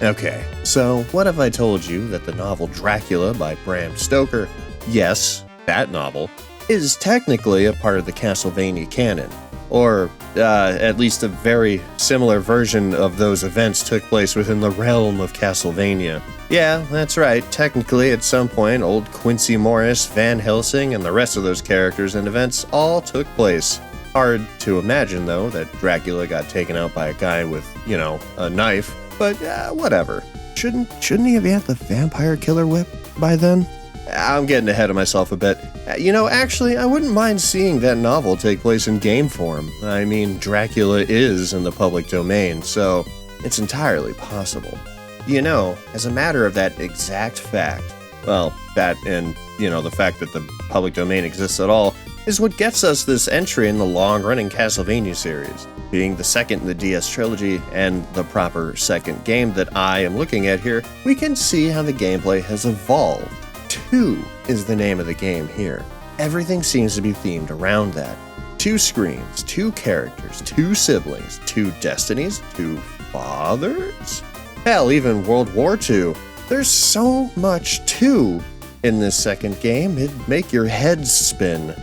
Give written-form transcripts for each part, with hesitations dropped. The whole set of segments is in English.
Okay, so what if I told you that the novel Dracula by Bram Stoker, yes, that novel, is technically a part of the Castlevania canon? Or, at least a very similar version of those events took place within the realm of Castlevania. Yeah, that's right, technically at some point, old Quincy Morris, Van Helsing, and the rest of those characters and events all took place. Hard to imagine, though, that Dracula got taken out by a guy with, a knife. But, whatever. Shouldn't he have had the vampire killer whip by then? I'm getting ahead of myself a bit. Actually, I wouldn't mind seeing that novel take place in game form. I mean, Dracula is in the public domain, so it's entirely possible. As a matter of that exact fact, well, that and, the fact that the public domain exists at all, is what gets us this entry in the long-running Castlevania series. Being the second in the DS trilogy, and the proper second game that I am looking at here, we can see how the gameplay has evolved. 2 is the name of the game here. Everything seems to be themed around that. 2 screens, 2 characters, 2 siblings, 2 destinies, 2 fathers? Hell, even World War II. There's so much 2 in this second game, it'd make your head spin.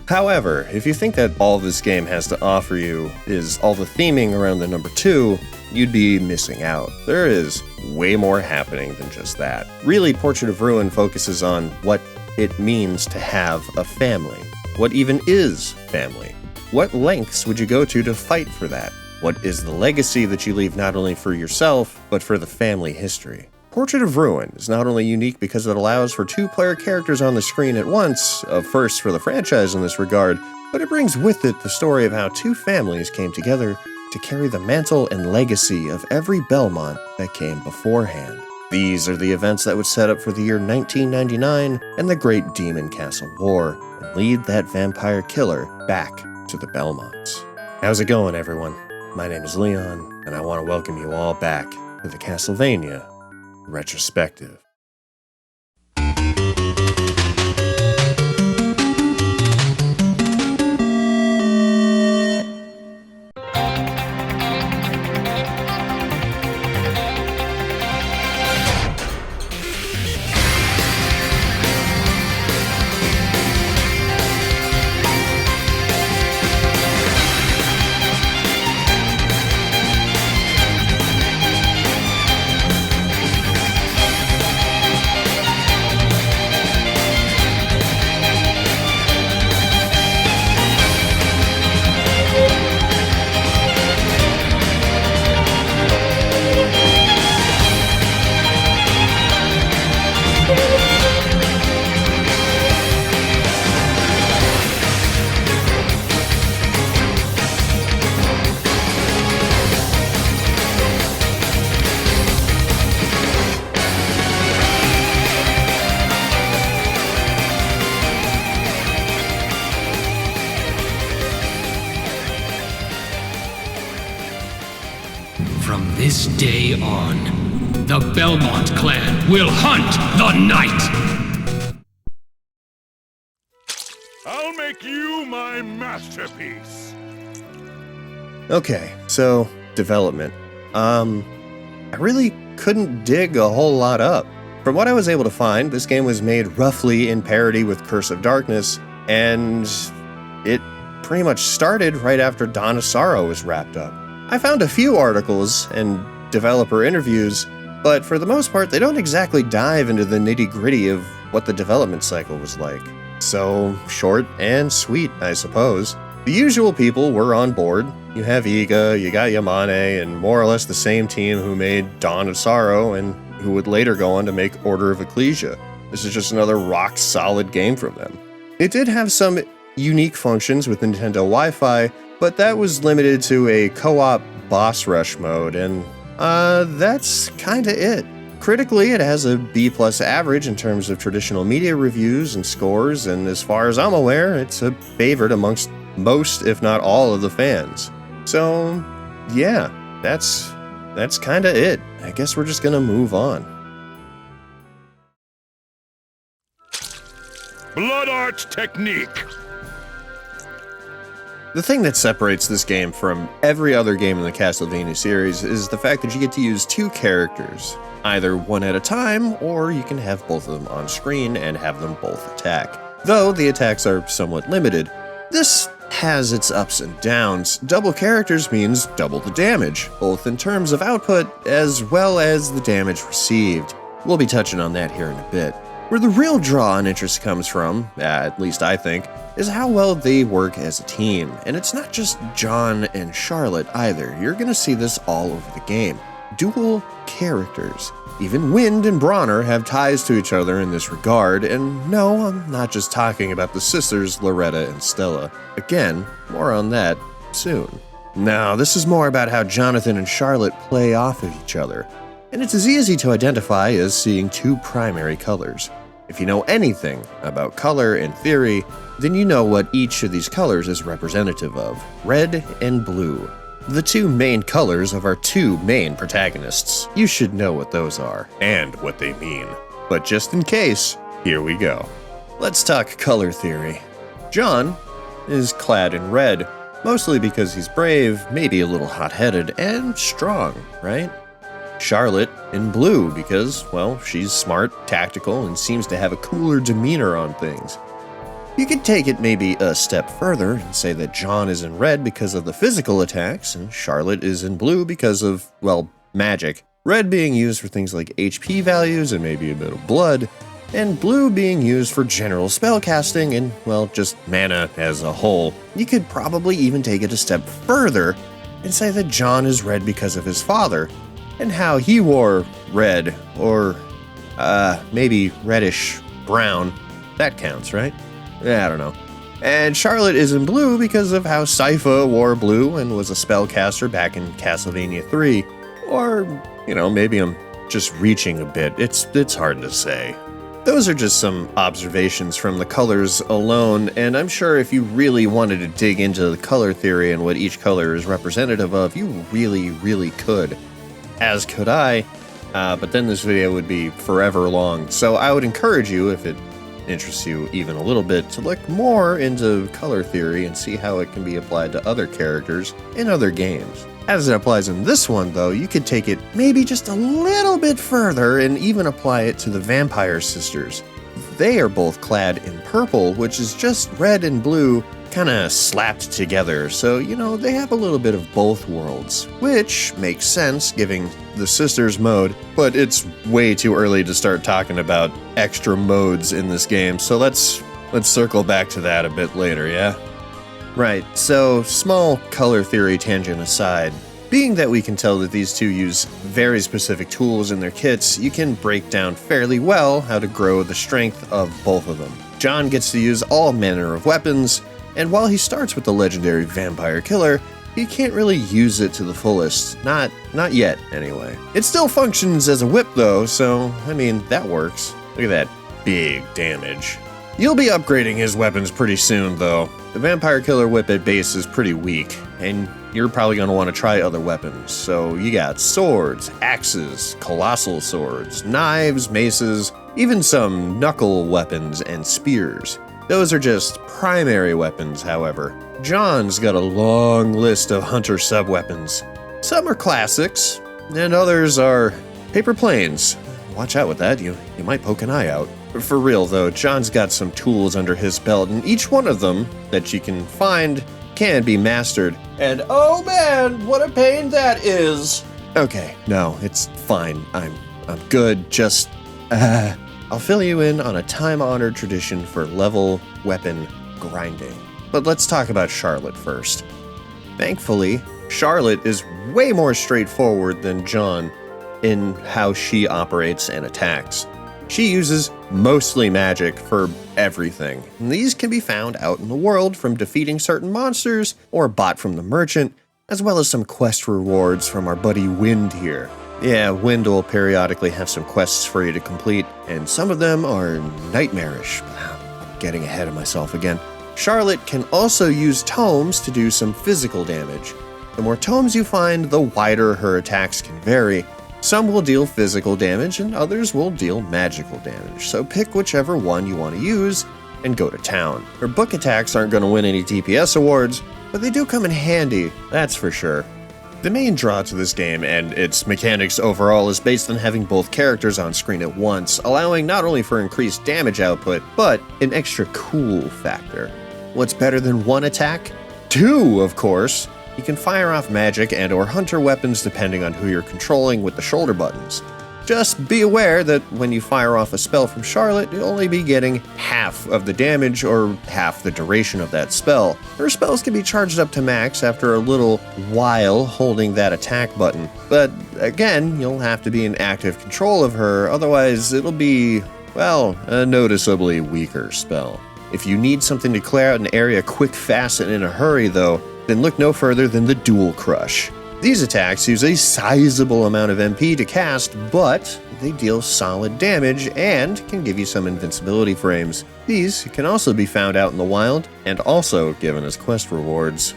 However, if you think that all this game has to offer you is all the theming around the number 2, you'd be missing out. There is way more happening than just that. Really, Portrait of Ruin focuses on what it means to have a family. What even is family? What lengths would you go to fight for that? What is the legacy that you leave not only for yourself, but for the family history? Portrait of Ruin is not only unique because it allows for 2-player characters on the screen at once, a first for the franchise in this regard, but it brings with it the story of how 2 families came together to carry the mantle and legacy of every Belmont that came beforehand. These are the events that would set up for the year 1999 and the Great Demon Castle War, and lead that vampire killer back to the Belmonts. How's it going, everyone? My name is Leon, and I want to welcome you all back to the Castlevania Retrospective. From this day on, the Belmont clan will hunt the night! I'll make you my masterpiece! Okay, so, development. I really couldn't dig a whole lot up. From what I was able to find, this game was made roughly in parody with Curse of Darkness, and it pretty much started right after Dawn of Sorrow was wrapped up. I found a few articles and developer interviews, but for the most part, they don't exactly dive into the nitty-gritty of what the development cycle was like. So, short and sweet, I suppose. The usual people were on board. You have Iga, you got Yamane, and more or less the same team who made Dawn of Sorrow and who would later go on to make Order of Ecclesia. This is just another rock-solid game from them. It did have some unique functions with Nintendo Wi-Fi, but that was limited to a co-op boss rush mode, and that's kinda it. Critically, it has a B+ average in terms of traditional media reviews and scores, and as far as I'm aware, it's a favorite amongst most, if not all, of the fans. So, yeah, that's kinda it. I guess we're just gonna move on. Blood art technique. The thing that separates this game from every other game in the Castlevania series is the fact that you get to use two characters, either one at a time, or you can have both of them on screen and have them both attack. Though the attacks are somewhat limited, this has its ups and downs. Double characters means double the damage, both in terms of output as well as the damage received. We'll be touching on that here in a bit. Where the real draw and interest comes from, at least I think, is how well they work as a team. And it's not just John and Charlotte either. You're gonna see this all over the game. Dual characters. Even Wind and Bronner have ties to each other in this regard, and no, I'm not just talking about the sisters Loretta and Stella. Again, more on that soon. Now, this is more about how Johnathan and Charlotte play off of each other, and it's as easy to identify as seeing two primary colors. If you know anything about color and theory, then you know what each of these colors is representative of: red and blue. The two main colors of our two main protagonists. You should know what those are, and what they mean. But just in case, here we go. Let's talk color theory. John is clad in red, mostly because he's brave, maybe a little hot-headed, and strong, right? Charlotte in blue because, well, she's smart, tactical, and seems to have a cooler demeanor on things. You could take it maybe a step further and say that John is in red because of the physical attacks, and Charlotte is in blue because of, well, magic. Red being used for things like HP values and maybe a bit of blood, and blue being used for general spellcasting and, well, just mana as a whole. You could probably even take it a step further and say that John is red because of his father, and how he wore red, or maybe reddish brown. That counts, right? I don't know. And Charlotte is in blue because of how Sypha wore blue and was a spellcaster back in Castlevania 3. Or, maybe I'm just reaching a bit. It's hard to say. Those are just some observations from the colors alone, and I'm sure if you really wanted to dig into the color theory and what each color is representative of, you really, really could. As could I, but then this video would be forever long. So I would encourage you, if it interests you even a little bit, to look more into color theory and see how it can be applied to other characters in other games. As it applies in this one, though, you could take it maybe just a little bit further and even apply it to the vampire sisters. They are both clad in purple, which is just red and blue kind of slapped together, so, they have a little bit of both worlds, which makes sense given the sisters mode, but it's way too early to start talking about extra modes in this game, so let's circle back to that a bit later, yeah? Right, so small color theory tangent aside, being that we can tell that these two use very specific tools in their kits, you can break down fairly well how to grow the strength of both of them. John gets to use all manner of weapons, and while he starts with the legendary vampire killer, he can't really use it to the fullest. Not yet, anyway. It still functions as a whip though, so, that works. Look at that big damage. You'll be upgrading his weapons pretty soon though. The vampire killer whip at base is pretty weak, and you're probably going to want to try other weapons. So you got swords, axes, colossal swords, knives, maces, even some knuckle weapons and spears. Those are just primary weapons, however. John's got a long list of hunter sub-weapons. Some are classics, and others are paper planes. Watch out with that, you might poke an eye out. For real though, John's got some tools under his belt, and each one of them that you can find can be mastered. And oh man, what a pain that is! Okay, no, it's fine. I'm good, just I'll fill you in on a time-honored tradition for level weapon grinding. But let's talk about Charlotte first. Thankfully, Charlotte is way more straightforward than John in how she operates and attacks. She uses mostly magic for everything. And these can be found out in the world from defeating certain monsters or bought from the merchant, as well as some quest rewards from our buddy Wind here. Yeah, Wind will periodically have some quests for you to complete, and some of them are nightmarish. I'm getting ahead of myself again. Charlotte can also use tomes to do some physical damage. The more tomes you find, the wider her attacks can vary. Some will deal physical damage, and others will deal magical damage, so pick whichever one you want to use and go to town. Her book attacks aren't going to win any DPS awards, but but they do come in handy, that's for sure. The main draw to this game and its mechanics overall is based on having both characters on screen at once, allowing not only for increased damage output, but an extra cool factor. What's better than one attack? Two, of course! You can fire off magic and or hunter weapons depending on who you're controlling with the shoulder buttons. Just be aware that when you fire off a spell from Charlotte, you'll only be getting half of the damage or half the duration of that spell. Her spells can be charged up to max after a little while holding that attack button. But again, you'll have to be in active control of her, otherwise it'll be, well, a noticeably weaker spell. If you need something to clear out an area quick, fast, and in a hurry though, then look no further than the Dual Crush. These attacks use a sizable amount of MP to cast, but they deal solid damage and can give you some invincibility frames. These can also be found out in the wild and also given as quest rewards.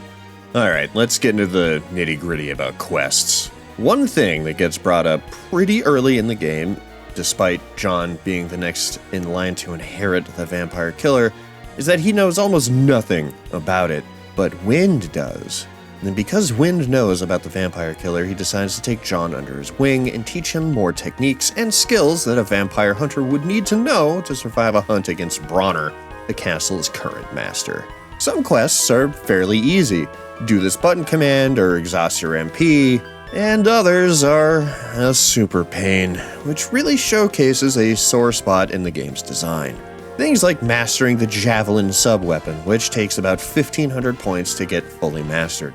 Alright, let's get into the nitty-gritty about quests. One thing that gets brought up pretty early in the game, despite John being the next in line to inherit the vampire killer, is that he knows almost nothing about it, but Wind does. And because Wind knows about the vampire killer, he decides to take John under his wing and teach him more techniques and skills that a vampire hunter would need to know to survive a hunt against Bronner, the castle's current master. Some quests are fairly easy. Do this button command or exhaust your MP, and others are a super pain, which really showcases a sore spot in the game's design. Things like mastering the Javelin subweapon, which takes about 1,500 points to get fully mastered.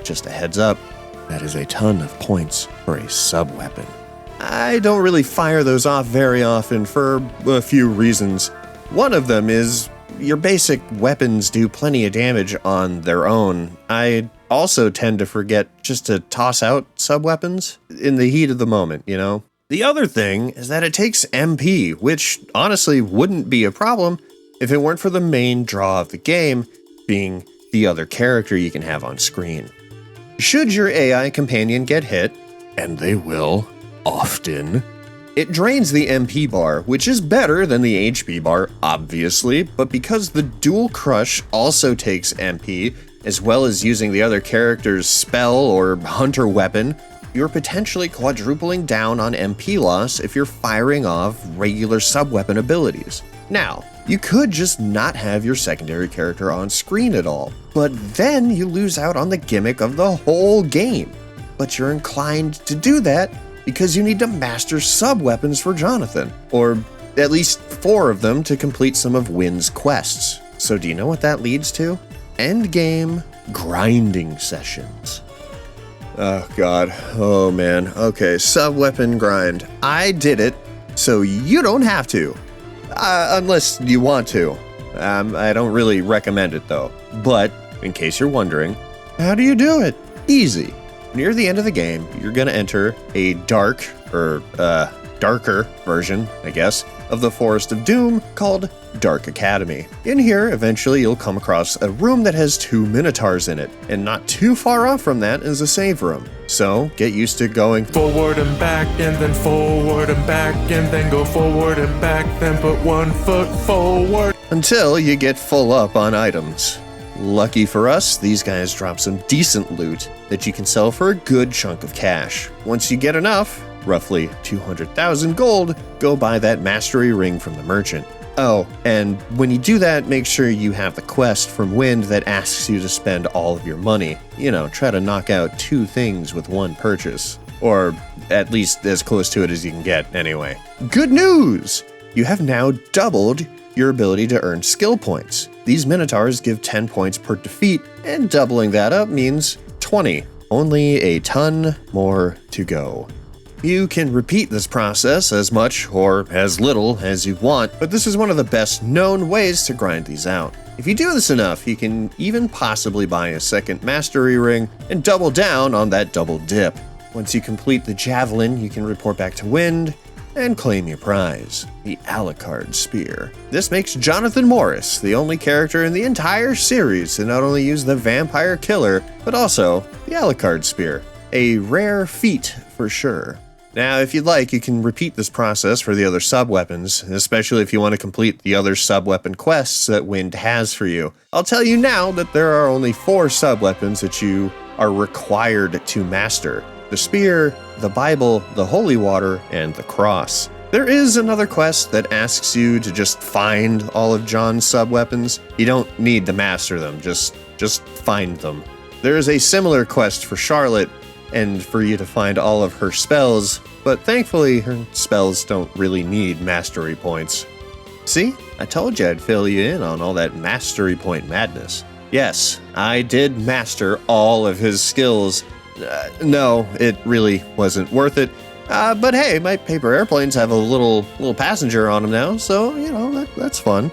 Just a heads up, that is a ton of points for a subweapon. I don't really fire those off very often for a few reasons. One of them is your basic weapons do plenty of damage on their own. I also tend to forget just to toss out subweapons in the heat of the moment, you know? The other thing is that it takes MP, which honestly wouldn't be a problem if it weren't for the main draw of the game, being the other character you can have on screen. Should your AI companion get hit, and they will, often, it drains the MP bar, which is better than the HP bar, obviously, but because the Dual Crush also takes MP, as well as using the other character's spell or hunter weapon, you're potentially quadrupling down on MP loss if you're firing off regular subweapon abilities. Now, you could just not have your secondary character on screen at all, but then you lose out on the gimmick of the whole game. But you're inclined to do that because you need to master subweapons for Johnathan, or at least 4 of them to complete some of Wind's quests. So do you know what that leads to? Endgame grinding sessions. Oh god, oh man, okay, subweapon grind. I did it, so you don't have to. Unless you want to. I don't really recommend it though. But, in case you're wondering, how do you do it? Easy. Near the end of the game, you're gonna enter a darker version, I guess, of the Forest of Doom called Dark Academy. In here, eventually you'll come across a room that has 2 minotaurs in it, and not too far off from that is a save room. So, get used to going forward and back, and then forward and back, and then go forward and back, then put 1 foot forward until you get full up on items. Lucky for us, these guys drop some decent loot that you can sell for a good chunk of cash. Once you get enough, roughly 200,000 gold, go buy that mastery ring from the merchant. Oh, and when you do that, make sure you have the quest from Wind that asks you to spend all of your money. You know, try to knock out 2 things with 1 purchase. Or at least as close to it as you can get, anyway. Good news! You have now doubled your ability to earn skill points. These minotaurs give 10 points per defeat, and doubling that up means 20. Only a ton more to go. You can repeat this process as much or as little as you want, but this is one of the best known ways to grind these out. If you do this enough, you can even possibly buy a second mastery ring and double down on that double dip. Once you complete the Javelin, you can report back to Wind and claim your prize, the Alucard Spear. This makes Johnathan Morris the only character in the entire series to not only use the Vampire Killer, but also the Alucard Spear. A rare feat for sure. Now, if you'd like, you can repeat this process for the other sub-weapons, especially if you want to complete the other sub-weapon quests that Wind has for you. I'll tell you now that there are only 4 sub-weapons that you are required to master: the spear, the Bible, the holy water, and the cross. There is another quest that asks you to just find all of John's sub-weapons. You don't need to master them, just find them. There is a similar quest for Charlotte, and for you to find all of her spells, but thankfully her spells don't really need mastery points. See? I told you I'd fill you in on all that mastery point madness. Yes, I did master all of his skills. No, it really wasn't worth it. But hey, my paper airplanes have a little passenger on them now, so, that's fun.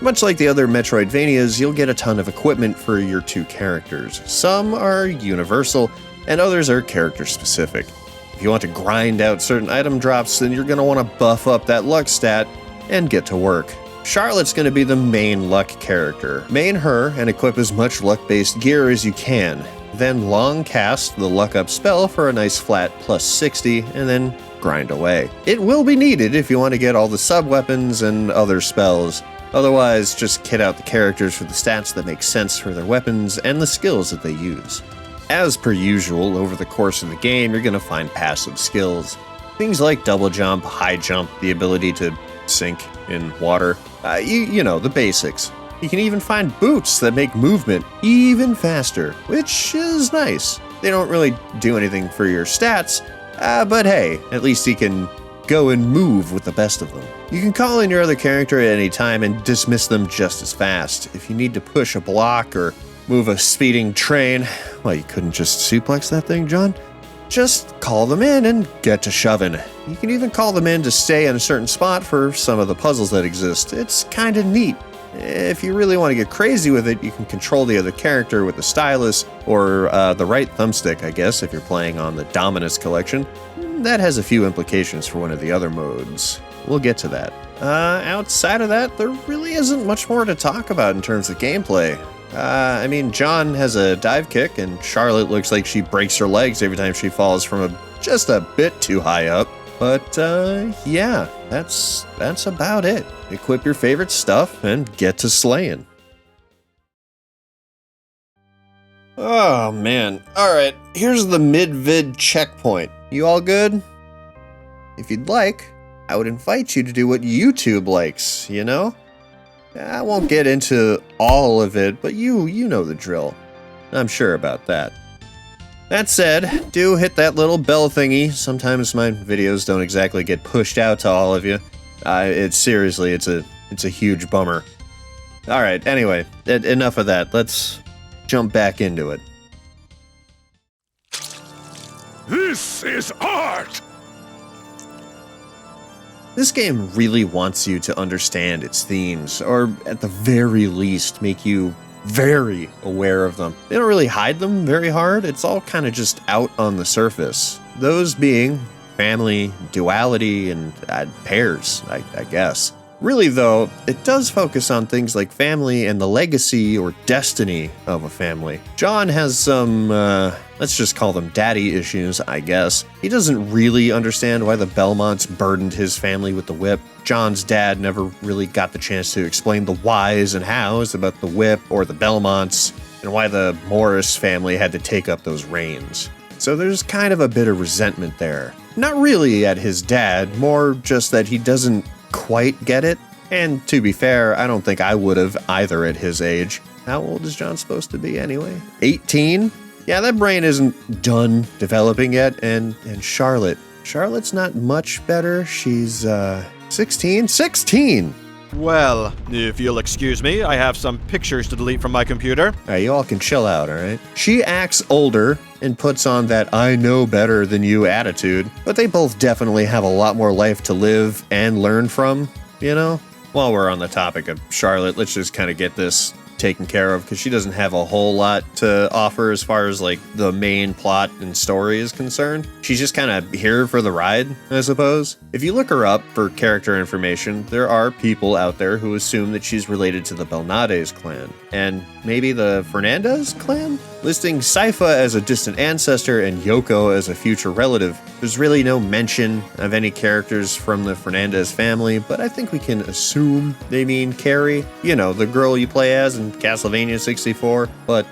Much like the other Metroidvanias, you'll get a ton of equipment for your 2 characters. Some are universal, and others are character-specific. If you want to grind out certain item drops, then you're going to want to buff up that luck stat and get to work. Charlotte's going to be the main luck character. Main her and equip as much luck-based gear as you can. Then long cast the luck up spell for a nice flat plus 60, and then grind away. It will be needed if you want to get all the sub-weapons and other spells. Otherwise, just kit out the characters for the stats that make sense for their weapons and the skills that they use. As per usual, over the course of the game, you're going to find passive skills. Things like double jump, high jump, the ability to sink in water. You know, the basics. You can even find boots that make movement even faster, which is nice. They don't really do anything for your stats, but hey, at least you can go and move with the best of them. You can call in your other character at any time and dismiss them just as fast. If you need to push a block or move a speeding train, well, you couldn't just suplex that thing, John? Just call them in and get to shoving. You can even call them in to stay in a certain spot for some of the puzzles that exist. It's kinda neat. If you really want to get crazy with it, you can control the other character with the stylus, or the right thumbstick, I guess, if you're playing on the Dominus collection. That has a few implications for one of the other modes. We'll get to that. Outside of that, there really isn't much more to talk about in terms of gameplay. John has a dive kick, and Charlotte looks like she breaks her legs every time she falls from just a bit too high up. But, yeah, that's about it. Equip your favorite stuff and get to slaying. Oh, man. Alright, here's the mid-vid checkpoint. You all good? If you'd like, I would invite you to do what YouTube likes, you know? I won't get into all of it, but you know the drill. I'm sure about that. That said, do hit that little bell thingy. Sometimes my videos don't exactly get pushed out to all of you. It's a huge bummer. Alright, anyway, enough of that. Let's jump back into it. This is art! This game really wants you to understand its themes, or at the very least make you very aware of them. They don't really hide them very hard, it's all kind of just out on the surface. Those being family, duality, and pairs, I guess. Really though, it does focus on things like family and the legacy or destiny of a family. John has some, let's just call them daddy issues, I guess. He doesn't really understand why the Belmonts burdened his family with the whip. John's dad never really got the chance to explain the whys and hows about the whip or the Belmonts, and why the Morris family had to take up those reins. So there's kind of a bit of resentment there. Not really at his dad, more just that he doesn't quite get it. And to be fair, I don't think I would have either at his age. How old is John supposed to be anyway? 18? Yeah, that brain isn't done developing yet. And Charlotte's not much better. She's 16? 16! Well, if you'll excuse me, I have some pictures to delete from my computer. Alright, you all can chill out, alright? She acts older and puts on that I know better than you attitude, but they both definitely have a lot more life to live and learn from, you know? While we're on the topic of Charlotte, let's just kind of get this taken care of because she doesn't have a whole lot to offer as far as like the main plot and story is concerned. She's just kind of here for the ride, I suppose. If you look her up for character information, there are people out there who assume that she's related to the Belmonts clan, and maybe the Fernandez clan? Listing Sypha as a distant ancestor and Yoko as a future relative, there's really no mention of any characters from the Fernandez family, but I think we can assume they mean Carrie. You know, the girl you play as in Castlevania 64, but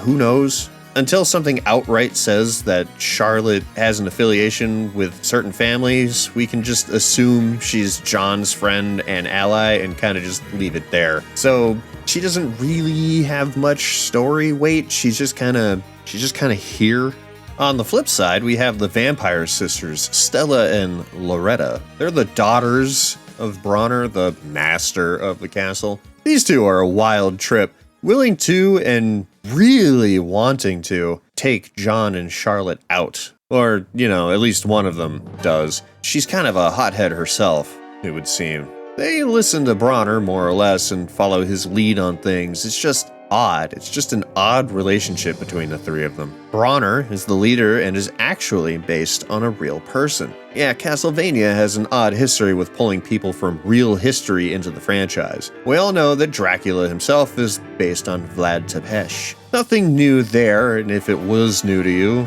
who knows? Until something outright says that Charlotte has an affiliation with certain families, we can just assume she's John's friend and ally and kind of just leave it there. So she doesn't really have much story weight. She's just kind of here. On the flip side, we have the vampire sisters, Stella and Loretta. They're the daughters of Bronner, the master of the castle. These two are a wild trip, willing to and really wanting to take John and Charlotte out. Or, you know, at least one of them does. She's kind of a hothead herself, it would seem. They listen to Bronner more or less and follow his lead on things. It's just odd. It's just an odd relationship between the three of them. Bronner is the leader and is actually based on a real person. Yeah, Castlevania has an odd history with pulling people from real history into the franchise. We all know that Dracula himself is based on Vlad Tepes. Nothing new there, and if it was new to you,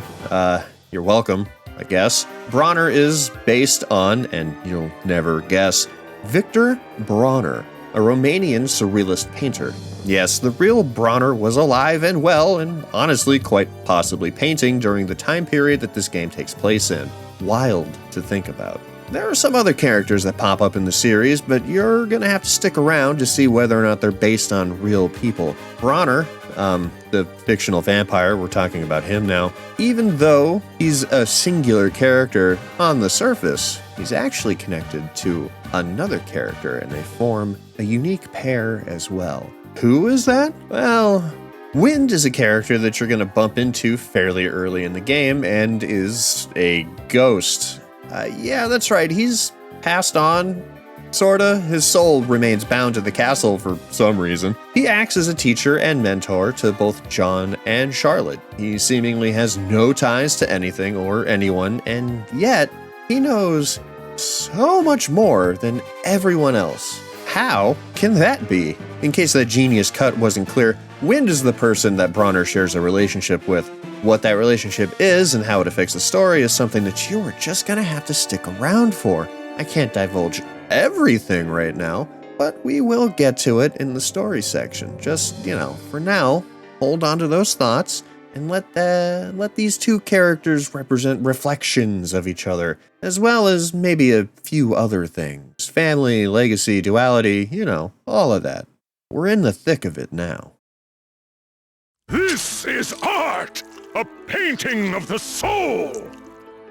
you're welcome, I guess. Bronner is based on, and you'll never guess, Victor Bronner, a Romanian surrealist painter. Yes, the real Bronner was alive and well, and honestly quite possibly painting during the time period that this game takes place in. Wild to think about. There are some other characters that pop up in the series, but you're gonna have to stick around to see whether or not they're based on real people. Bronner, the fictional vampire, we're talking about him now, even though he's a singular character on the surface, he's actually connected to another character, and they form a unique pair as well. Who is that? Well, Wind is a character that you're going to bump into fairly early in the game and is a ghost. Yeah, that's right. He's passed on, sorta. His soul remains bound to the castle for some reason. He acts as a teacher and mentor to both John and Charlotte. He seemingly has no ties to anything or anyone, and yet he knows so much more than everyone else. How can that be? In case that genius cut wasn't clear, Wind is the person that Bronner shares a relationship with. What that relationship is and how it affects the story is something that you are just gonna have to stick around for. I can't divulge everything right now, but we will get to it in the story section. Just, for now, hold on to those thoughts and let these two characters represent reflections of each other, as well as maybe a few other things. Family, legacy, duality, all of that. We're in the thick of it now. This is art! A painting of the soul!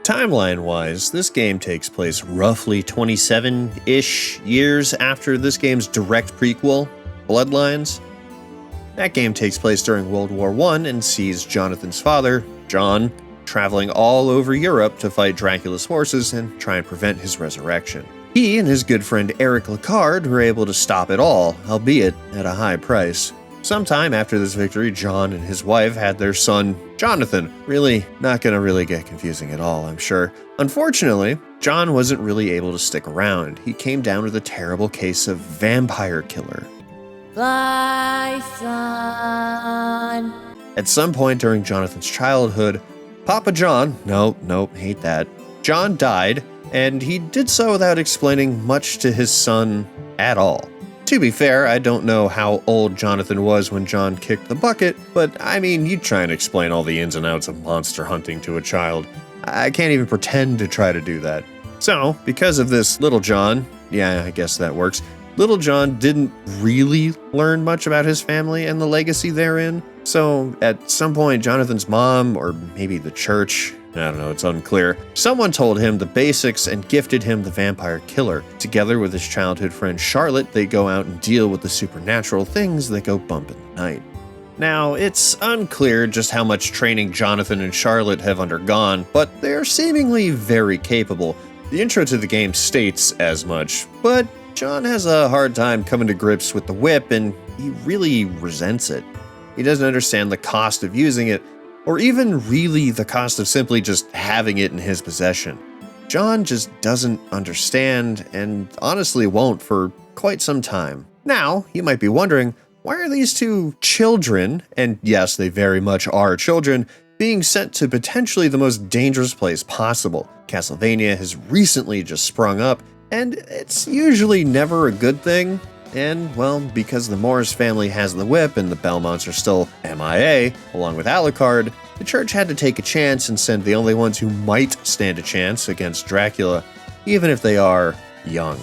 Timeline-wise, this game takes place roughly 27-ish years after this game's direct prequel, Bloodlines. That game takes place during World War I and sees Jonathan's father, John, traveling all over Europe to fight Dracula's forces and try and prevent his resurrection. He and his good friend Eric Alucard were able to stop it all, albeit at a high price. Sometime after this victory, John and his wife had their son, Johnathan. Really, not gonna really get confusing at all, I'm sure. Unfortunately, John wasn't really able to stick around. He came down with a terrible case of vampire killer. Fly, son. At some point during Jonathan's childhood, Papa John, nope, hate that. John died, and he did so without explaining much to his son at all. To be fair, I don't know how old Johnathan was when John kicked the bucket, but you'd try and explain all the ins and outs of monster hunting to a child. I can't even pretend to try to do that. So, because of this, Little John, yeah, I guess that works, Little John didn't really learn much about his family and the legacy therein. So, at some point, Jonathan's mom, or maybe the church, I don't know, it's unclear, someone told him the basics and gifted him the vampire killer. Together with his childhood friend Charlotte, they go out and deal with the supernatural things that go bump in the night. Now, it's unclear just how much training Jonathan and Charlotte have undergone, but they're seemingly very capable. The intro to the game states as much, but John has a hard time coming to grips with the whip, and he really resents it. He doesn't understand the cost of using it, or even really the cost of simply just having it in his possession. John just doesn't understand, and honestly won't for quite some time. Now, you might be wondering, why are these two children, and yes, they very much are children, being sent to potentially the most dangerous place possible? Castlevania has recently just sprung up, and it's usually never a good thing. And, well, because the Morris family has the whip and the Belmonts are still MIA, along with Alucard, the church had to take a chance and send the only ones who might stand a chance against Dracula, even if they are young.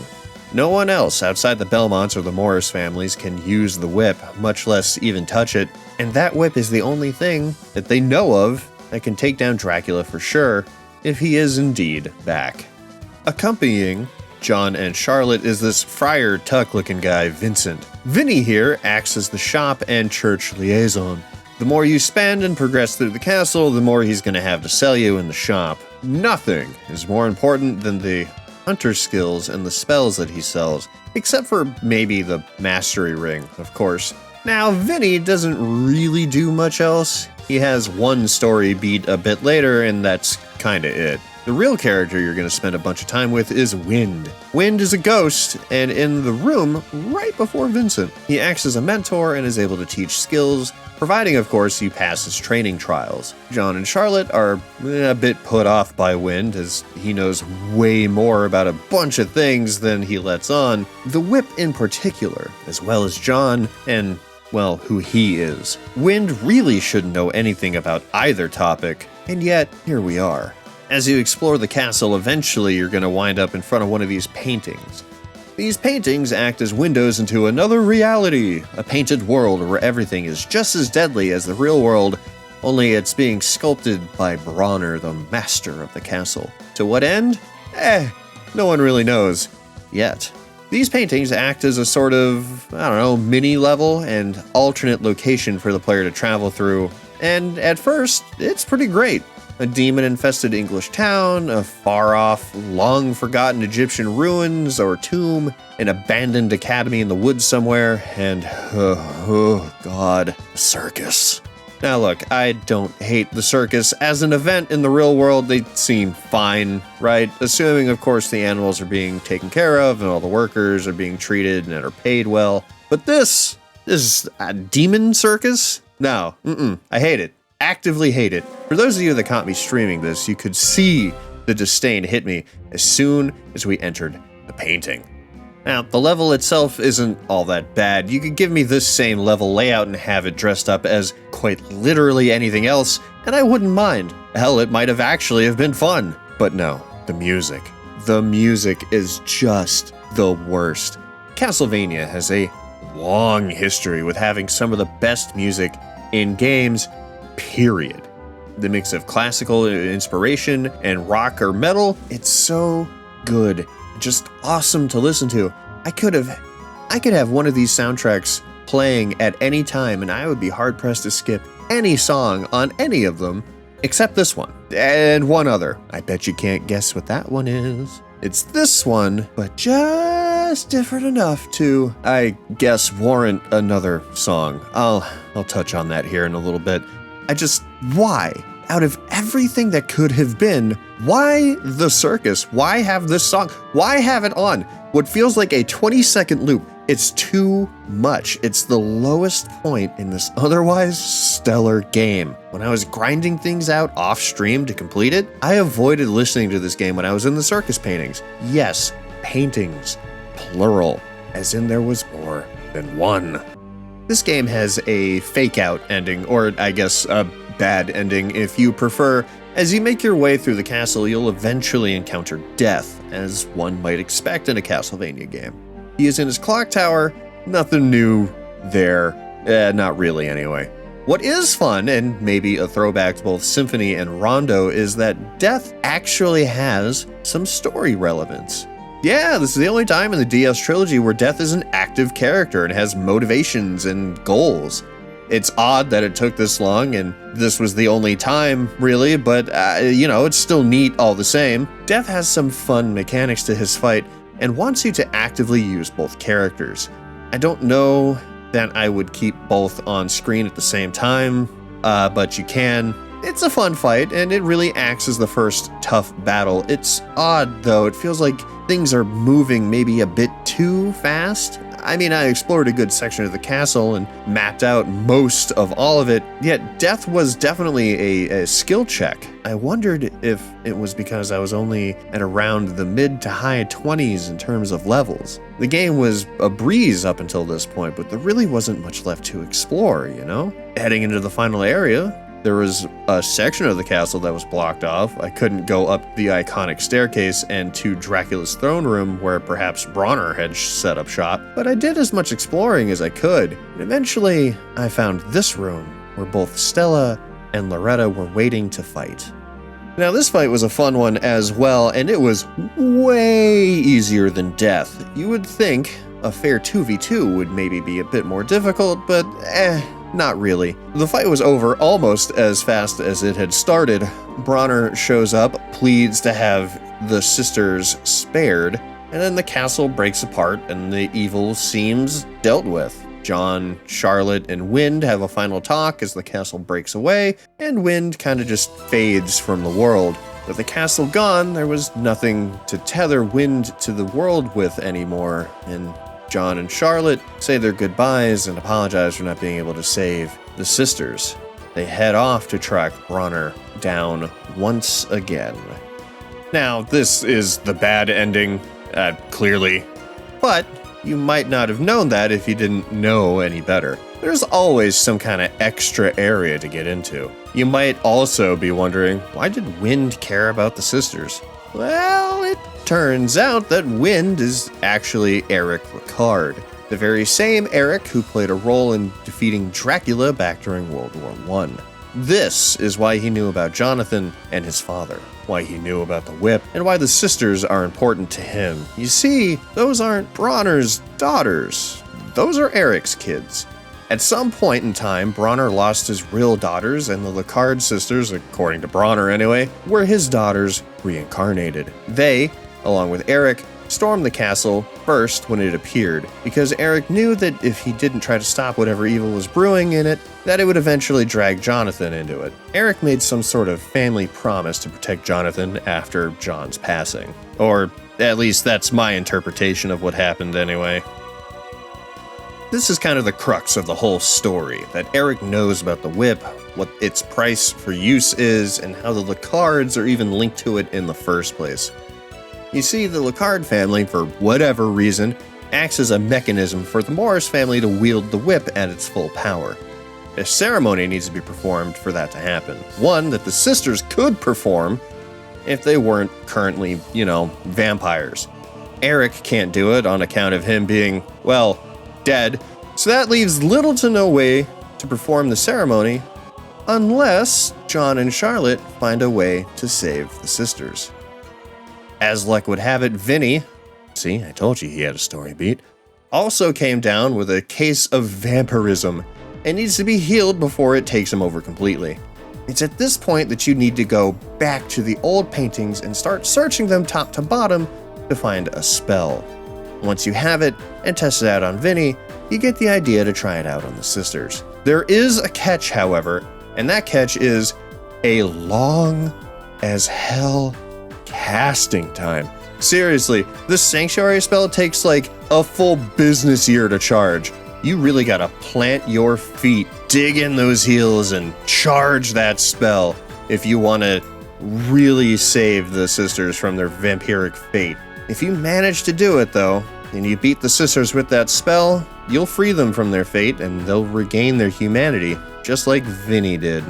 No one else outside the Belmonts or the Morris families can use the whip, much less even touch it, and that whip is the only thing that they know of that can take down Dracula for sure, if he is indeed back. Accompanying John and Charlotte is this Friar Tuck-looking guy, Vincent. Vinny here acts as the shop and church liaison. The more you spend and progress through the castle, the more he's going to have to sell you in the shop. Nothing is more important than the hunter skills and the spells that he sells, except for maybe the mastery ring, of course. Now, Vinny doesn't really do much else. He has one story beat a bit later, and that's kinda it. The real character you're going to spend a bunch of time with is Wind. Wind is a ghost, and in the room right before Vincent. He acts as a mentor and is able to teach skills, providing, of course, you pass his training trials. John and Charlotte are a bit put off by Wind, as he knows way more about a bunch of things than he lets on, the whip in particular, as well as John and, well, who he is. Wind really shouldn't know anything about either topic, and yet, here we are. As you explore the castle, eventually you're going to wind up in front of one of these paintings. These paintings act as windows into another reality, a painted world where everything is just as deadly as the real world, only it's being sculpted by Bronner, the master of the castle. To what end? No one really knows. Yet. These paintings act as a sort of, mini-level and alternate location for the player to travel through, and at first, it's pretty great. A demon-infested English town, a far-off, long-forgotten Egyptian ruins or tomb, an abandoned academy in the woods somewhere, and, God, a circus. Now look, I don't hate the circus. As an event in the real world, they seem fine, right? Assuming, of course, the animals are being taken care of and all the workers are being treated and are paid well. But this is a demon circus? No, I hate it. Actively hate it. For those of you that caught me streaming this, you could see the disdain hit me as soon as we entered the painting. Now, the level itself isn't all that bad. You could give me this same level layout and have it dressed up as quite literally anything else, and I wouldn't mind. Hell, it might have actually have been fun. But no, the music. The music is just the worst. Castlevania has a long history with having some of the best music in games, period. The mix of classical inspiration and rock or metal, it's so good. Just awesome to listen to. I could have one of these soundtracks playing at any time and I would be hard pressed to skip any song on any of them except this one. And one other. I bet you can't guess what that one is. It's this one, but just different enough to, I guess, warrant another song. I'll touch on that here in a little bit. Why? Out of everything that could have been, why the circus? Why have this song? Why have it on? What feels like a 20-second loop. It's too much. It's the lowest point in this otherwise stellar game. When I was grinding things out off stream to complete it, I avoided listening to this game when I was in the circus paintings. Yes, paintings, plural, as in there was more than one. This game has a fake-out ending, or I guess a bad ending if you prefer. As you make your way through the castle, you'll eventually encounter death, as one might expect in a Castlevania game. He is in his clock tower, nothing new there, not really anyway. What is fun, and maybe a throwback to both Symphony and Rondo, is that death actually has some story relevance. Yeah, this is the only time in the DS trilogy where Death is an active character and has motivations and goals. It's odd that it took this long, and this was the only time, really, but, it's still neat all the same. Death has some fun mechanics to his fight, and wants you to actively use both characters. I don't know that I would keep both on screen at the same time, but you can. It's a fun fight, and it really acts as the first tough battle. It's odd, though. It feels like things are moving maybe a bit too fast. I mean, I explored a good section of the castle and mapped out most of all of it, yet death was definitely a skill check. I wondered if it was because I was only at around the mid to high 20s in terms of levels. The game was a breeze up until this point, but there really wasn't much left to explore, you know? Heading into the final area, there was a section of the castle that was blocked off. I couldn't go up the iconic staircase and to Dracula's throne room where perhaps Bronner had set up shop, but I did as much exploring as I could. And eventually, I found this room where both Stella and Loretta were waiting to fight. Now, this fight was a fun one as well, and it was way easier than death. You would think a fair 2v2 would maybe be a bit more difficult, but not really. The fight was over almost as fast as it had started. Bronner shows up, pleads to have the sisters spared, and then the castle breaks apart and the evil seems dealt with. John, Charlotte, and Wind have a final talk as the castle breaks away, and Wind kind of just fades from the world. With the castle gone, there was nothing to tether Wind to the world with anymore, and John and Charlotte say their goodbyes and apologize for not being able to save the sisters. They head off to track Bronner down once again. Now, this is the bad ending, clearly, but you might not have known that if you didn't know any better. There's always some kind of extra area to get into. You might also be wondering, why did Wind care about the sisters? Well, it turns out that Wind is actually Eric Alucard, the very same Eric who played a role in defeating Dracula back during World War I. This is why he knew about Johnathan and his father, why he knew about the whip, and why the sisters are important to him. You see, those aren't Bronner's daughters. Those are Eric's kids. At some point in time, Bronner lost his real daughters, and the Alucard sisters, according to Bronner anyway, were his daughters reincarnated. They, along with Eric, stormed the castle first when it appeared, because Eric knew that if he didn't try to stop whatever evil was brewing in it, that it would eventually drag Johnathan into it. Eric made some sort of family promise to protect Johnathan after John's passing. Or at least that's my interpretation of what happened anyway. This is kind of the crux of the whole story, that Eric knows about the whip, what its price for use is, and how the Alucards are even linked to it in the first place. You see, the Alucard family, for whatever reason, acts as a mechanism for the Morris family to wield the whip at its full power. A ceremony needs to be performed for that to happen. One that the sisters could perform if they weren't currently, vampires. Eric can't do it on account of him being, well, dead, so that leaves little to no way to perform the ceremony unless John and Charlotte find a way to save the sisters. As luck would have it, Vinny, see, I told you he had a story beat, also came down with a case of vampirism and needs to be healed before it takes him over completely. It's at this point that you need to go back to the old paintings and start searching them top to bottom to find a spell. Once you have it and test it out on Vinny, you get the idea to try it out on the sisters. There is a catch, however, and that catch is a long as hell casting time. Seriously, this Sanctuary spell takes like a full business year to charge. You really gotta plant your feet, dig in those heels, and charge that spell if you want to really save the sisters from their vampiric fate. If you manage to do it, though, and you beat the sisters with that spell, you'll free them from their fate and they'll regain their humanity, just like Vinny did.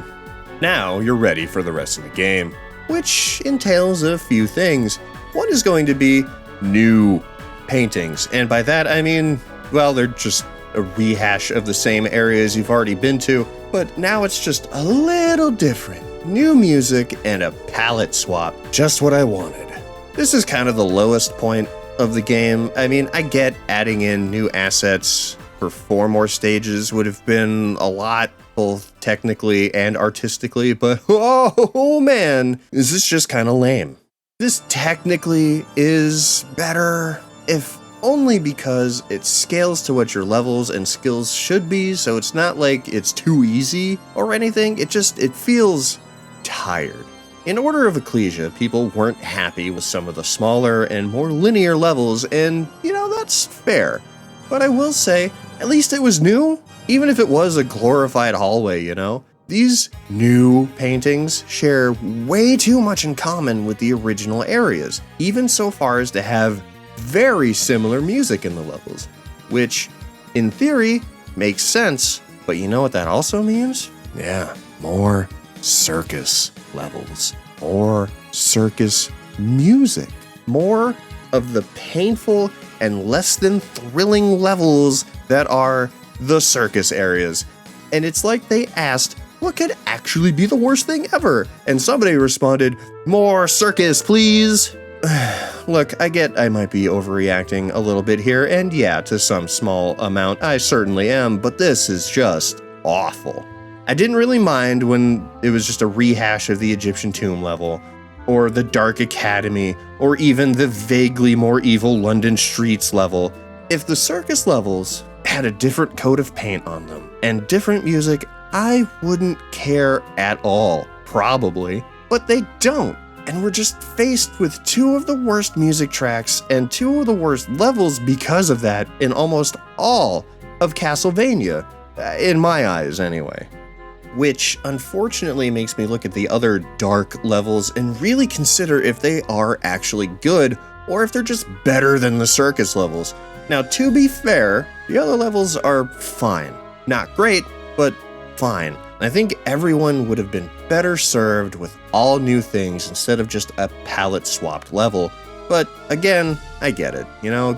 Now you're ready for the rest of the game, which entails a few things. One is going to be new paintings, and by that I mean, well, they're just a rehash of the same areas you've already been to, but now it's just a little different. New music and a palette swap, just what I wanted. This is kind of the lowest point of the game. I mean, I get adding in new assets for 4 more stages would have been a lot, both technically and artistically, but oh man, is this just kind of lame. This technically is better, if only because it scales to what your levels and skills should be, so it's not like it's too easy or anything, it feels tired. In Order of Ecclesia, people weren't happy with some of the smaller and more linear levels, and, that's fair. But I will say, at least it was new, even if it was a glorified hallway, These new paintings share way too much in common with the original areas, even so far as to have very similar music in the levels, which, in theory, makes sense, but you know what that also means? Yeah, more circus levels, more circus music, more of the painful and less than thrilling levels that are the circus areas. And it's like they asked, what could actually be the worst thing ever? And somebody responded, more circus, please. Look, I get I might be overreacting a little bit here, and yeah, to some small amount, I certainly am, but this is just awful. I didn't really mind when it was just a rehash of the Egyptian tomb level, or the Dark Academy, or even the vaguely more evil London streets level. If the circus levels had a different coat of paint on them, and different music, I wouldn't care at all, probably, but they don't. And we're just faced with two of the worst music tracks and two of the worst levels because of that in almost all of Castlevania, in my eyes anyway. Which unfortunately makes me look at the other dark levels and really consider if they are actually good or if they're just better than the circus levels. Now, to be fair, the other levels are fine. Not great, but fine. I think everyone would have been better served with all new things instead of just a palette-swapped level. But again, I get it.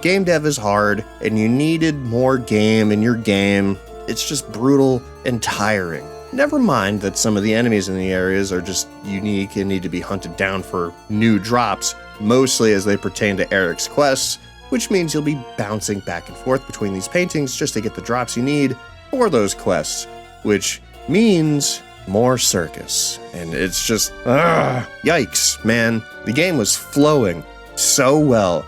Game dev is hard, and you needed more game in your game. It's just brutal and tiring. Never mind that some of the enemies in the areas are just unique and need to be hunted down for new drops, mostly as they pertain to Eric's quests, which means you'll be bouncing back and forth between these paintings just to get the drops you need for those quests, which means more circus. And it's just, yikes, man. The game was flowing so well,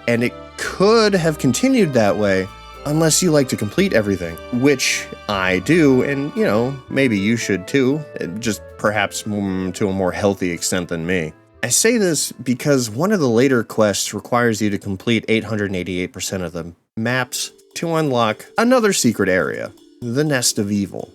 and it could have continued that way unless you like to complete everything, which I do, and, maybe you should too, just perhaps to a more healthy extent than me. I say this because one of the later quests requires you to complete 888% of the maps to unlock another secret area, the Nest of Evil.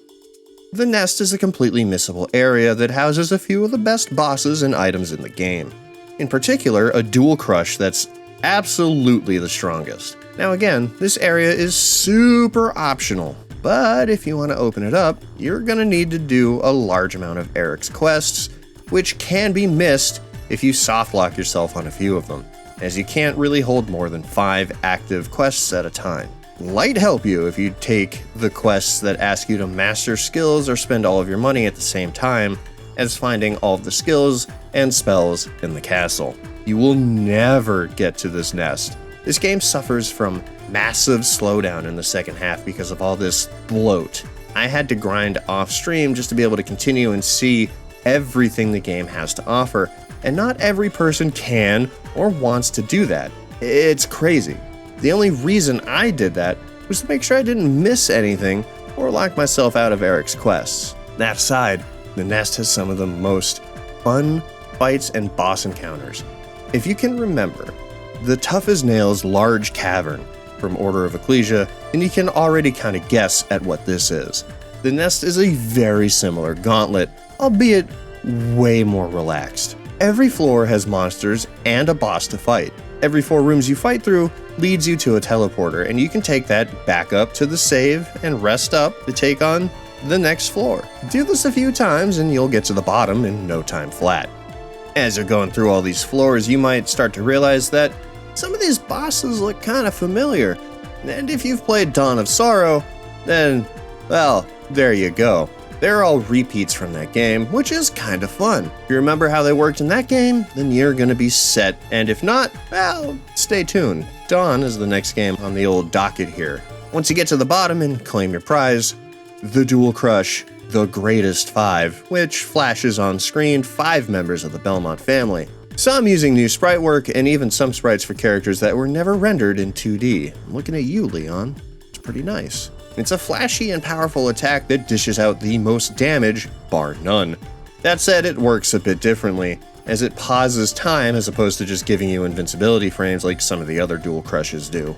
The Nest is a completely missable area that houses a few of the best bosses and items in the game. In particular, a dual crush that's absolutely the strongest. Now again, this area is super optional, but if you want to open it up, you're going to need to do a large amount of Eric's quests, which can be missed if you softlock yourself on a few of them, as you can't really hold more than 5 active quests at a time. Might help you if you take the quests that ask you to master skills or spend all of your money at the same time as finding all of the skills and spells in the castle. You will never get to this nest. This game suffers from massive slowdown in the second half because of all this bloat. I had to grind off stream just to be able to continue and see everything the game has to offer, and not every person can or wants to do that. It's crazy. The only reason I did that was to make sure I didn't miss anything or lock myself out of Eric's quests. That aside, the nest has some of the most fun fights and boss encounters. If you can remember the tough as nails large cavern from Order of Ecclesia, then you can already kind of guess at what this is. The nest is a very similar gauntlet, albeit way more relaxed. Every floor has monsters and a boss to fight. Every 4 rooms you fight through leads you to a teleporter, and you can take that back up to the save and rest up to take on the next floor. Do this a few times and you'll get to the bottom in no time flat. As you're going through all these floors, you might start to realize that some of these bosses look kind of familiar, and if you've played Dawn of Sorrow, then, well, there you go. They're all repeats from that game, which is kind of fun. If you remember how they worked in that game, then you're gonna be set, and if not, well, stay tuned. Dawn is the next game on the old docket here. Once you get to the bottom and claim your prize, the Dual Crush, the Greatest 5, which flashes on screen 5 members of the Belmont family. Some using new sprite work, and even some sprites for characters that were never rendered in 2D. I'm looking at you, Leon. It's pretty nice. It's a flashy and powerful attack that dishes out the most damage, bar none. That said, it works a bit differently, as it pauses time as opposed to just giving you invincibility frames like some of the other dual crushes do.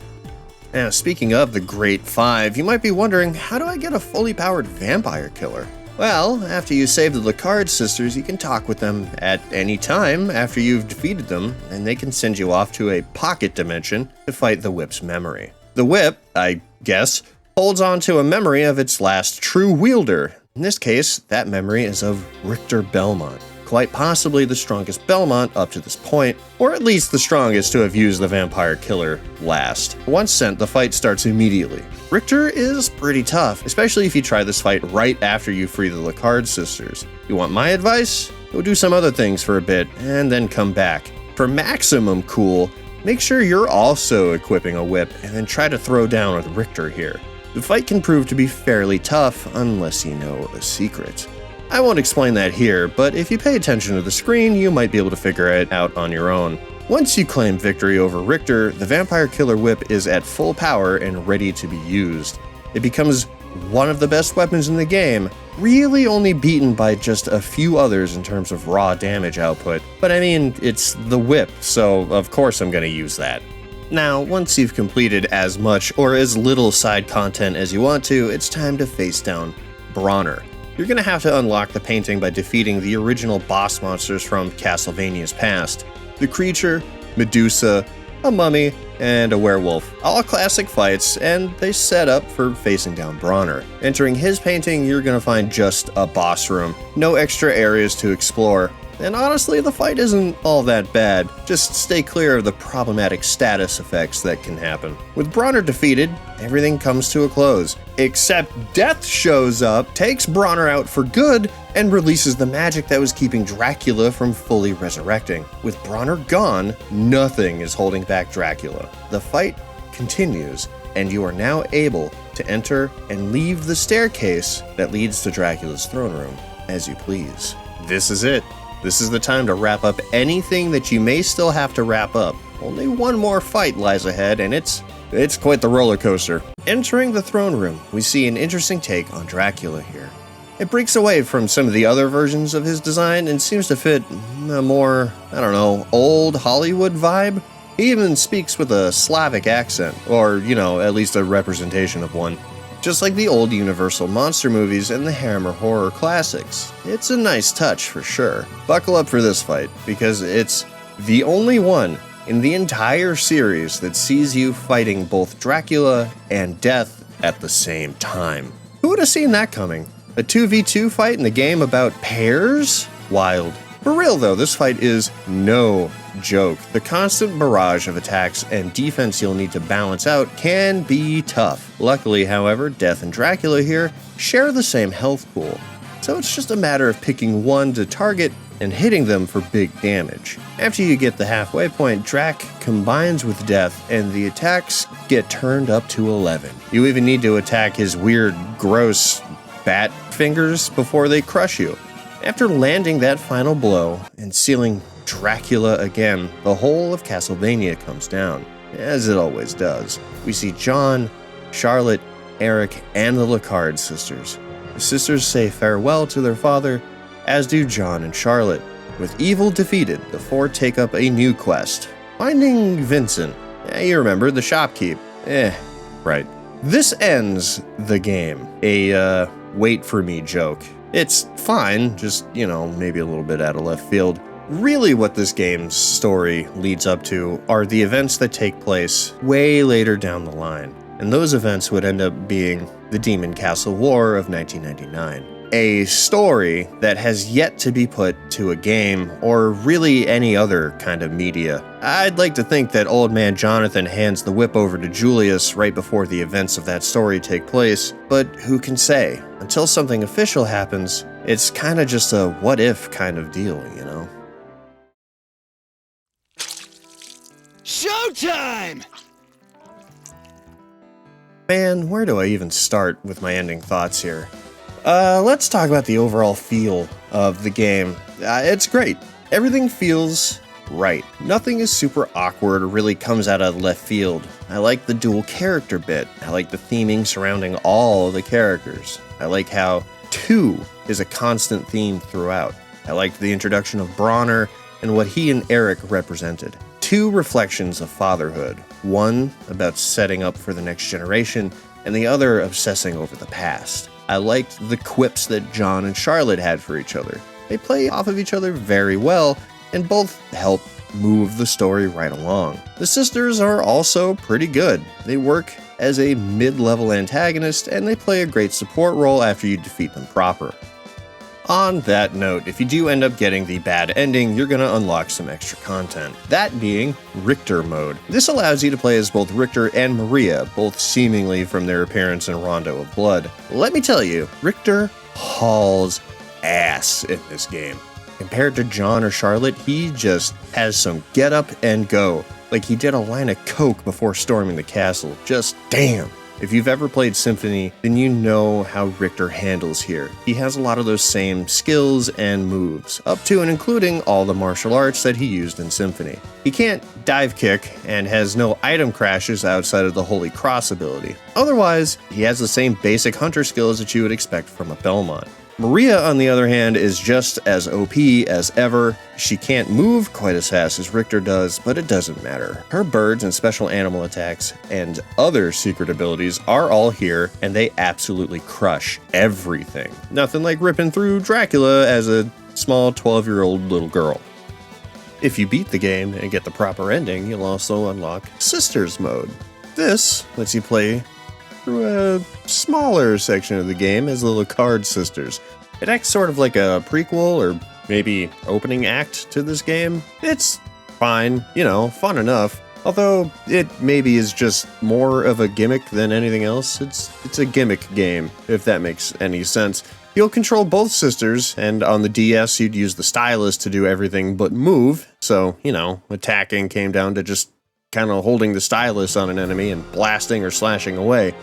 Now, speaking of the Great Five, you might be wondering, how do I get a fully powered vampire killer? Well, after you save the Alucard sisters, you can talk with them at any time after you've defeated them, and they can send you off to a pocket dimension to fight the Whip's memory. The Whip, I guess, holds on to a memory of its last true wielder. In this case, that memory is of Richter Belmont, quite possibly the strongest Belmont up to this point, or at least the strongest to have used the vampire killer last. Once sent, the fight starts immediately. Richter is pretty tough, especially if you try this fight right after you free the Alucard sisters. You want my advice? Go do some other things for a bit, and then come back. For maximum cool, make sure you're also equipping a whip, and then try to throw down with Richter here. The fight can prove to be fairly tough unless you know a secret. I won't explain that here, but if you pay attention to the screen, you might be able to figure it out on your own. Once you claim victory over Richter, the Vampire Killer Whip is at full power and ready to be used. It becomes one of the best weapons in the game, really only beaten by just a few others in terms of raw damage output. But I mean, it's the whip, so of course I'm going to use that. Now, once you've completed as much or as little side content as you want to, it's time to face down Bronner. You're going to have to unlock the painting by defeating the original boss monsters from Castlevania's past. The creature, Medusa, a mummy, and a werewolf. All classic fights, and they set up for facing down Bronner. Entering his painting, you're going to find just a boss room. No extra areas to explore. And honestly, the fight isn't all that bad. Just stay clear of the problematic status effects that can happen. With Bronner defeated, everything comes to a close. Except Death shows up, takes Bronner out for good, and releases the magic that was keeping Dracula from fully resurrecting. With Bronner gone, nothing is holding back Dracula. The fight continues, and you are now able to enter and leave the staircase that leads to Dracula's throne room as you please. This is it. This is the time to wrap up anything that you may still have to wrap up. Only one more fight lies ahead, and it's quite the roller coaster. Entering the throne room, we see an interesting take on Dracula here. It breaks away from some of the other versions of his design and seems to fit a more, old Hollywood vibe. He even speaks with a Slavic accent, or, at least a representation of one. Just like the old Universal monster movies and the Hammer horror classics. It's a nice touch for sure. Buckle up for this fight, because it's the only one in the entire series that sees you fighting both Dracula and Death at the same time. Who would have seen that coming? A 2v2 fight in the game about pairs? Wild. For real though, this fight is no joke. The constant barrage of attacks and defense you'll need to balance out can be tough. Luckily, however, Death and Dracula here share the same health pool, so it's just a matter of picking one to target and hitting them for big damage. After you get the halfway point, Drac combines with Death and the attacks get turned up to 11. You even need to attack his weird, gross bat fingers before they crush you. After landing that final blow and sealing Dracula again, the whole of Castlevania comes down, as it always does. We see John, Charlotte, Eric, and the Alucard sisters. The sisters say farewell to their father, as do John and Charlotte. With evil defeated, the four take up a new quest, finding Vincent. You remember, the shopkeep. Right. This ends the game. A, wait for me joke. It's fine, just, maybe a little bit out of left field. Really what this game's story leads up to are the events that take place way later down the line. And those events would end up being the Demon Castle War of 1999. A story that has yet to be put to a game or really any other kind of media. I'd like to think that old man Johnathan hands the whip over to Julius right before the events of that story take place, but who can say? Until something official happens, it's kind of just a what if kind of deal, Showtime! Man, where do I even start with my ending thoughts here? Let's talk about the overall feel of the game. It's great. Everything feels right. Nothing is super awkward or really comes out of left field. I like the dual character bit. I like the theming surrounding all the characters. I like how 2 is a constant theme throughout. I liked the introduction of Bronner and what he and Eric represented. 2 reflections of fatherhood. One about setting up for the next generation, and the other obsessing over the past. I liked the quips that John and Charlotte had for each other. They play off of each other very well, and both help move the story right along. The sisters are also pretty good. They work as a mid-level antagonist, and they play a great support role after you defeat them proper. On that note, if you do end up getting the bad ending, you're going to unlock some extra content. That being Richter mode. This allows you to play as both Richter and Maria, both seemingly from their appearance in Rondo of Blood. Let me tell you, Richter hauls ass in this game. Compared to John or Charlotte, he just has some get up and go. Like he did a line of coke before storming the castle. Just damn. If you've ever played Symphony, then you know how Richter handles here. He has a lot of those same skills and moves, up to and including all the martial arts that he used in Symphony. He can't dive kick and has no item crashes outside of the Holy Cross ability. Otherwise, he has the same basic hunter skills that you would expect from a Belmont. Maria, on the other hand, is just as OP as ever. She can't move quite as fast as Richter does, but it doesn't matter. Her birds and special animal attacks and other secret abilities are all here, and they absolutely crush everything. Nothing like ripping through Dracula as a small 12-year-old little girl. If you beat the game and get the proper ending, you'll also unlock Sisters mode. This lets you play through a smaller section of the game as little card sisters. It acts sort of like a prequel or maybe opening act to this game. It's fine, fun enough. Although it maybe is just more of a gimmick than anything else. It's a gimmick game, if that makes any sense. You'll control both sisters, and on the DS you'd use the stylus to do everything but move. So, attacking came down to just kind of holding the stylus on an enemy and blasting or slashing away.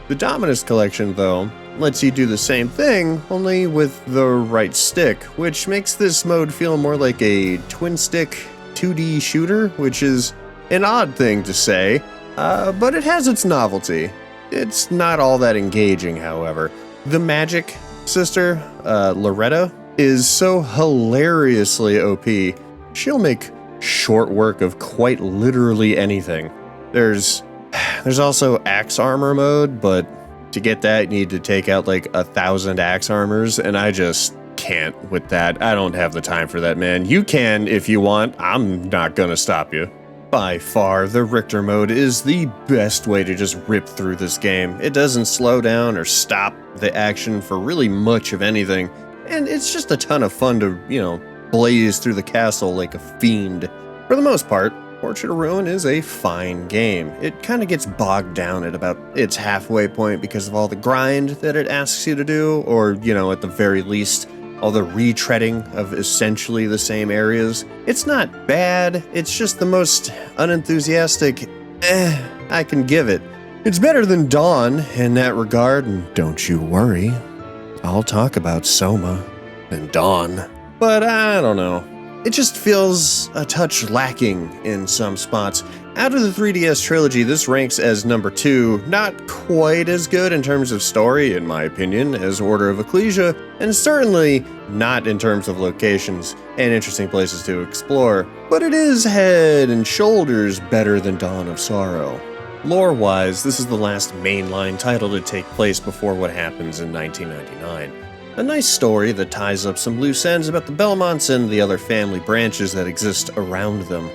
The Dominus collection, though, lets you do the same thing, only with the right stick, which makes this mode feel more like a twin-stick 2D shooter, which is an odd thing to say, but it has its novelty. It's not all that engaging, however. The magic sister, Loretta, is so hilariously OP, she'll make short work of quite literally anything. There's also axe armor mode, but to get that, you need to take out like 1,000 axe armors, and I just can't with that. I don't have the time for that, man. You can if you want. I'm not gonna stop you. By far, the Richter mode is the best way to just rip through this game. It doesn't slow down or stop the action for really much of anything, and it's just a ton of fun to, blaze through the castle like a fiend. For the most part, Portrait of Ruin is a fine game. It kind of gets bogged down at about its halfway point because of all the grind that it asks you to do, or, at the very least, all the retreading of essentially the same areas. It's not bad, it's just the most unenthusiastic I can give it. It's better than Dawn in that regard, and don't you worry, I'll talk about Soma and Dawn. But I don't know. It just feels a touch lacking in some spots. Out of the 3DS trilogy, this ranks as number 2, not quite as good in terms of story, in my opinion, as Order of Ecclesia, and certainly not in terms of locations and interesting places to explore, but it is head and shoulders better than Dawn of Sorrow. Lore-wise, this is the last mainline title to take place before what happens in 1999. A nice story that ties up some loose ends about the Belmonts and the other family branches that exist around them.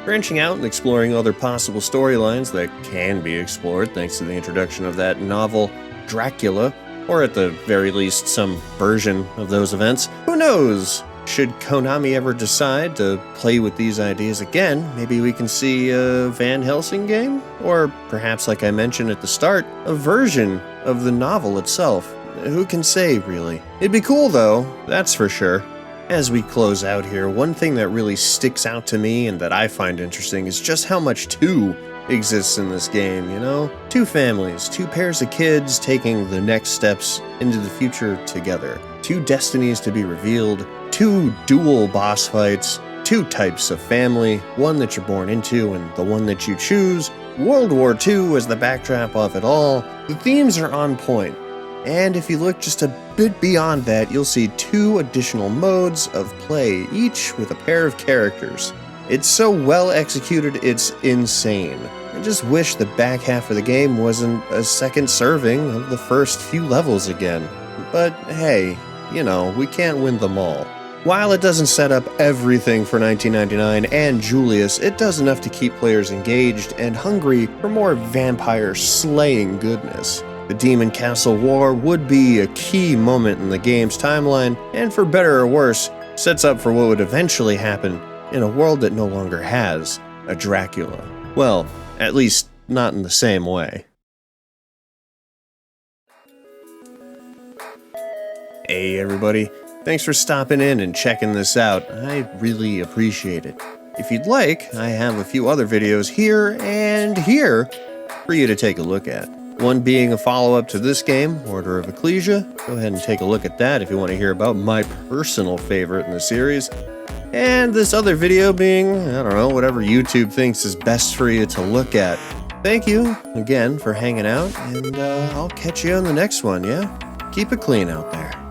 Branching out and exploring other possible storylines that can be explored thanks to the introduction of that novel Dracula, or at the very least some version of those events. Who knows? Should Konami ever decide to play with these ideas again, maybe we can see a Van Helsing game? Or perhaps, like I mentioned at the start, a version of the novel itself. Who can say, really? It'd be cool, though, that's for sure. As we close out here, one thing that really sticks out to me and that I find interesting is just how much 2 exists in this game, 2 families, 2 pairs of kids taking the next steps into the future together. 2 destinies to be revealed, 2 dual boss fights, two types of family, one that you're born into and the one that you choose, World War II as the backdrop of it all. The themes are on point, and if you look just a bit beyond that, you'll see two additional modes of play, each with a pair of characters. It's so well executed, it's insane. I just wish the back half of the game wasn't a second serving of the first few levels again. But hey, you know, we can't win them all. While it doesn't set up everything for 1999 and Julius, it does enough to keep players engaged and hungry for more vampire-slaying goodness. The Demon Castle War would be a key moment in the game's timeline, and for better or worse, sets up for what would eventually happen in a world that no longer has a Dracula. Well, at least not in the same way. Hey everybody. Thanks for stopping in and checking this out. I really appreciate it. If you'd like, I have a few other videos here and here for you to take a look at. One being a follow-up to this game, Order of Ecclesia. Go ahead and take a look at that if you want to hear about my personal favorite in the series. And this other video being, I don't know, whatever YouTube thinks is best for you to look at. Thank you again for hanging out, and I'll catch you on the next one, yeah? Keep it clean out there.